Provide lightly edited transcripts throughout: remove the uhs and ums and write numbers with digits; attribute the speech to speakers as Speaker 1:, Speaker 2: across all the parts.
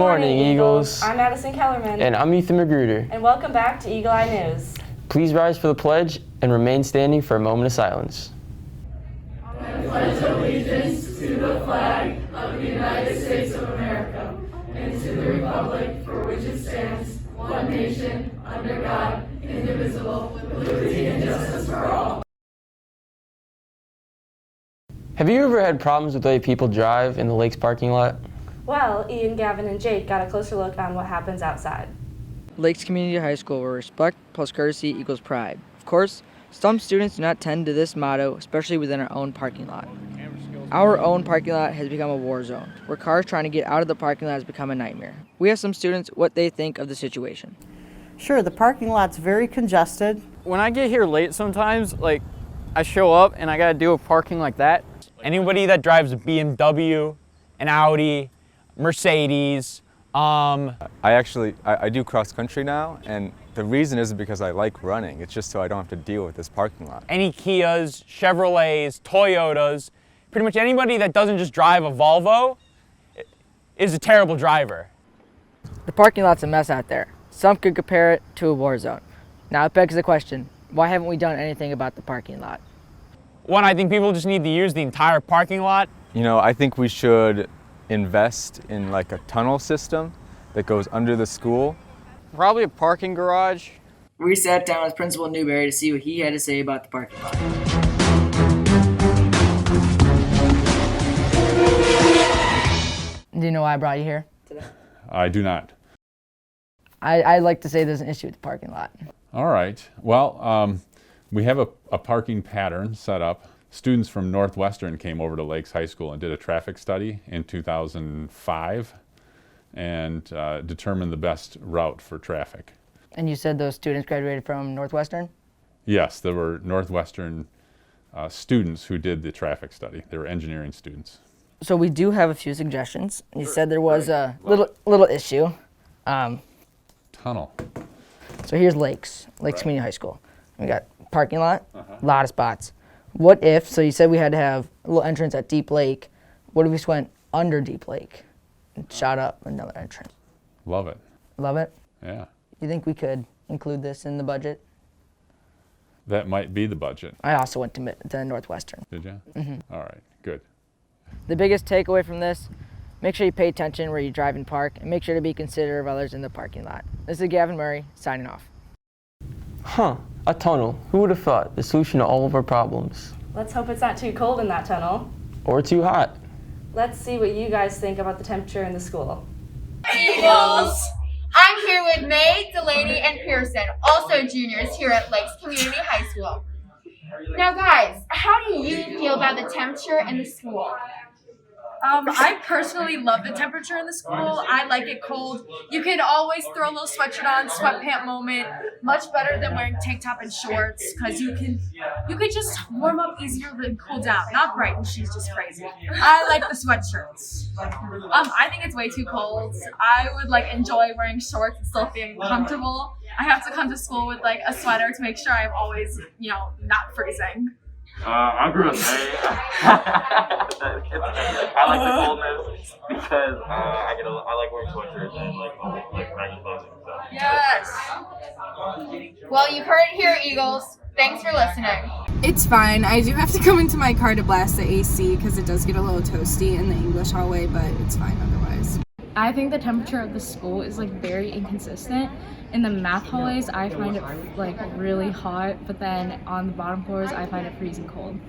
Speaker 1: morning, Eagles.
Speaker 2: I'm Addison Kellerman.
Speaker 1: And I'm Ethan Magruder.
Speaker 2: And welcome back to Eagle Eye News.
Speaker 1: Please rise for the pledge and remain standing for a moment of silence.
Speaker 3: I pledge allegiance to the flag of the United States of America and to the republic for which it stands, one nation, under God, indivisible, with liberty and justice for all.
Speaker 1: Have you ever had problems with the way people drive in the Lakes parking lot?
Speaker 2: Well, Ian, Gavin, and Jake got a closer look on what happens outside.
Speaker 4: Lakes Community High School, where respect plus courtesy equals pride. Of course, some students do not tend to this motto, especially within our own parking lot. Our own parking lot has become a war zone, where cars trying to get out of the parking lot has become a nightmare. We asked some students what they think of the situation.
Speaker 5: Sure, the parking lot's very congested.
Speaker 6: When I get here late sometimes, I show up and I gotta deal with parking like that.
Speaker 7: Anybody that drives a BMW, an Audi, Mercedes,
Speaker 8: I do cross country now, and the reason isn't because I like running, it's just so I don't have to deal with this parking lot.
Speaker 7: any Kias, Chevrolets, Toyotas, pretty much anybody that doesn't just drive a Volvo is a terrible driver.
Speaker 4: The parking lot's a mess out there. Some could compare it to a war zone. Now it begs the question, why haven't we done anything about the parking lot?
Speaker 7: One, I think people just need to use the entire parking lot.
Speaker 8: You know, I think we should invest in like a tunnel system that goes under the school.
Speaker 6: Probably a parking garage.
Speaker 4: We sat down with Principal Newberry to see what he had to say about the parking lot. Do you know why I brought you here today?
Speaker 9: I do not.
Speaker 4: I'd like to say there's an issue with the parking lot.
Speaker 9: All right. Well, we have a parking pattern set up. Students from Northwestern came over to Lakes High School and did a traffic study in 2005 and determined the best route for traffic.
Speaker 4: And you said those students graduated from Northwestern?
Speaker 9: Yes, there were Northwestern students who did the traffic study. They were engineering students.
Speaker 4: So we do have a few suggestions. You said there was a little issue.
Speaker 9: Tunnel.
Speaker 4: So here's Lakes Community High School. We got parking lot, a lot of spots. What if, so you said we had to have a little entrance at Deep Lake. What if we just went under Deep Lake and shot up another entrance?
Speaker 9: Love it.
Speaker 4: Love it?
Speaker 9: Yeah.
Speaker 4: You think we could include this in the budget?
Speaker 9: That might be the budget.
Speaker 4: I also went to Northwestern.
Speaker 9: Did you?
Speaker 4: Mm-hmm.
Speaker 9: All right, good.
Speaker 4: The biggest takeaway from this, make sure you pay attention where you drive and park, and make sure to be considerate of others in the parking lot. This is Gavin Murray, signing off.
Speaker 1: Huh, a tunnel. Who would have thought? The solution to all of our problems.
Speaker 2: Let's hope it's not too cold in that tunnel.
Speaker 1: Or too hot.
Speaker 2: Let's see what you guys think about the temperature in the school.
Speaker 10: Eagles! I'm here with May, Delaney, and Pearson, also juniors here at Lakes Community High School. Now guys, how do you feel about the temperature in the school?
Speaker 11: I personally love the temperature in the school. I like it cold. You can always throw a little sweatshirt on, sweatpant moment. Much better than wearing tank top and shorts because you can just warm up easier than cool down. Not Brighton, she's just crazy. I like the sweatshirts. I think it's way too cold. I would enjoy wearing shorts and still feeling comfortable. I have to come to school with a sweater to make sure I'm always, not freezing.
Speaker 12: I grew up I like the coldness because I like wearing sweatshirts and baggy clothing. So.
Speaker 10: Yes. Well, you've heard it here, Eagles. Thanks for listening.
Speaker 13: It's fine. I do have to come into my car to blast the AC because it does get a little toasty in the English hallway, but it's fine otherwise.
Speaker 14: I think the temperature of the school is very inconsistent. In the math hallways, I find it really hot, but then on the bottom floors, I find it freezing cold.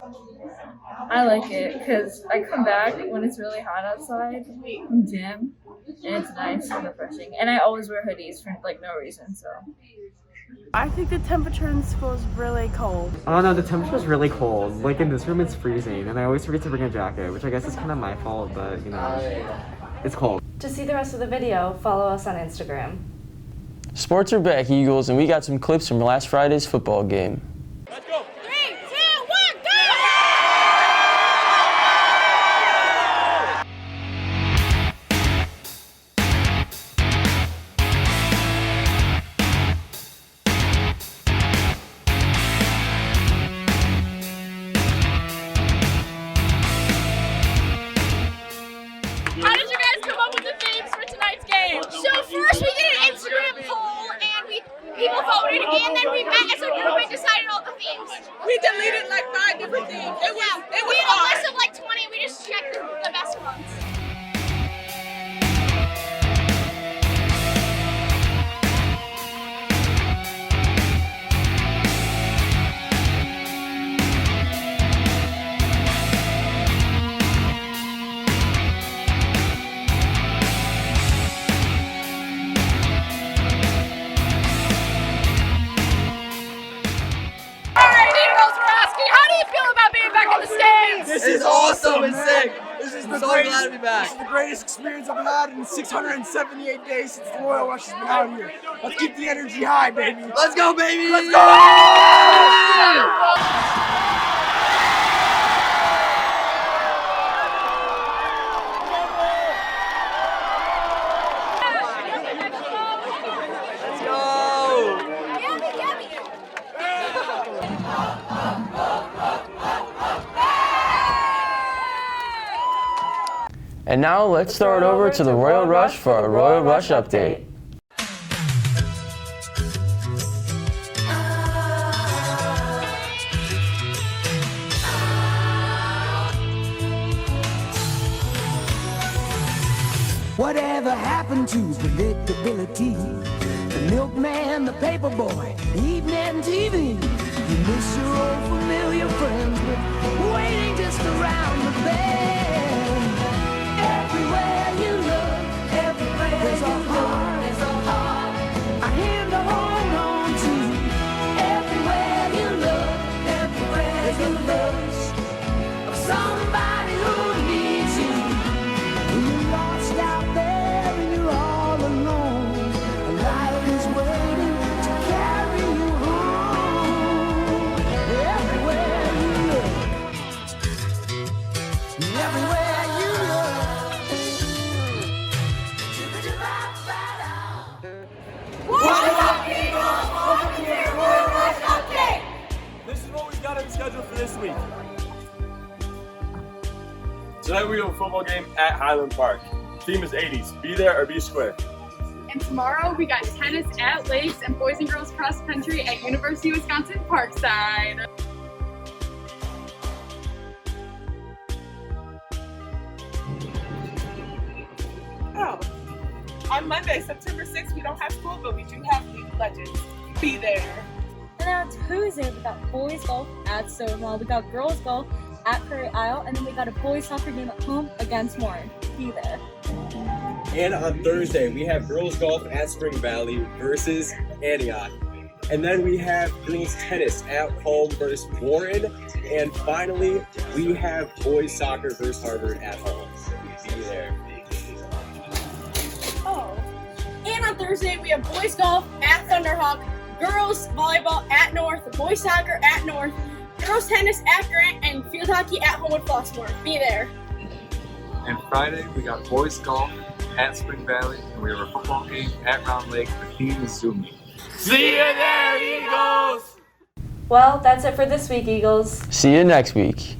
Speaker 15: I like it because I come back when it's really hot outside from gym, and it's nice and refreshing. And I always wear hoodies for no reason, so.
Speaker 16: I think the temperature in school is really cold.
Speaker 17: Oh no, the temperature is really cold. In this room it's freezing, and I always forget to bring a jacket, which I guess is kind of my fault, but it's cold.
Speaker 2: To see the rest of the video, follow us on Instagram.
Speaker 1: Sports are back, Eagles, and we got some clips from last Friday's football game.
Speaker 10: Let's go. 3, 2, 1, go!
Speaker 11: How did you guys come up with the themes for tonight's game?
Speaker 18: This is awesome and sick.
Speaker 19: This is
Speaker 18: I'm
Speaker 19: the
Speaker 18: so
Speaker 19: greatest,
Speaker 18: glad to be back.
Speaker 19: This is the greatest experience I've had in 678 days since the Royal Rush has been out here. Let's keep the energy high, baby.
Speaker 18: Let's go, baby.
Speaker 19: Let's go!
Speaker 1: And now let's throw it over to the Royal Rush for a Royal Rush update.
Speaker 20: Whatever happened to predictability? The milkman, the paper boy, evening TV. You miss your old familiar friends, but waiting just around the bend. Everywhere you look, there's a heart, a hand to hold on to. Everywhere you look, there's a lust of somebody who needs you. When you're lost out there and you're all alone, life is waiting to carry you home. Everywhere you look, everywhere you look.
Speaker 3: What's up, people? Welcome to your Royal Rush update.
Speaker 21: This is what we've got on the schedule for this week. Tonight we have a football game at Highland Park. Theme is 80s. Be there or be square.
Speaker 11: And tomorrow we got tennis at Lakes and boys and girls cross country at University of Wisconsin Parkside.
Speaker 22: Oh, on Monday, September 6th, we don't have school, but we do have League of Legends. Be there.
Speaker 23: And on Tuesday, we got boys golf at Stonewall. We got girls golf at Prairie Isle, and then we got a boys soccer game at home against Warren. Be there.
Speaker 24: And on Thursday, we have girls golf at Spring Valley versus Antioch. And then we have girls tennis at home versus Warren. And finally, we have boys soccer versus Harvard at home. Be there.
Speaker 11: Oh. And on Thursday, we have boys golf at Thunderhawk, girls volleyball at North, boys soccer at North, girls tennis at Grant, and field hockey at home at Flossmoor. Be there.
Speaker 25: And Friday, we got boys golf at Spring Valley, and we have a football game at Round Lake. The team is Zoomy.
Speaker 3: See you there, Eagles!
Speaker 2: Well, that's it for this week, Eagles.
Speaker 1: See you next week.